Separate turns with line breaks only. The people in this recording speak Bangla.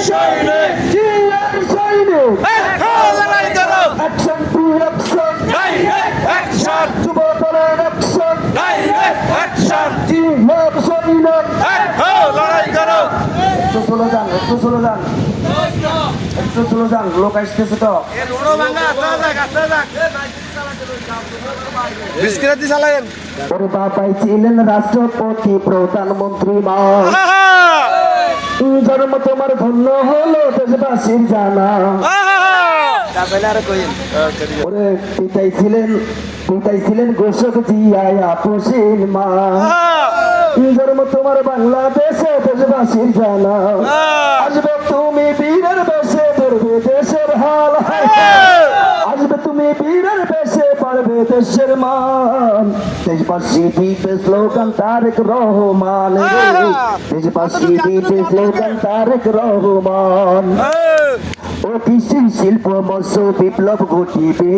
সৈনিক লড়াই করো action to action direct action যুবদলের অ্যাকশন ডাইরেক্ট অ্যাকশন জিহাদ সৈনিক লড়াই করো একটু চলে যান লোক আসতেছে তো ওর বাবাই ছিলেন রাষ্ট্রপতি প্রধানমন্ত্রী জন্ম তোমার ধন্য হলো দেশবাসীর জানা ওরে পিতাই ছিলেন ঘোষক জিয়াই আপসীন মা জন্ম তোমার বাংলাদেশে দেশবাসীর জানা আসবে তুমি বীরের বেশে ধরবে দেশের হাল আসবে তুমি বীরের বেশে পারবে দেশের মান দেশবাসী দিতে স্লোগান তারেক রহমান দেশবাসী দিতে স্লোগান তারেক রহমান ও কৃষি শিল্প মৎস্য বিপ্লব ঘটিবে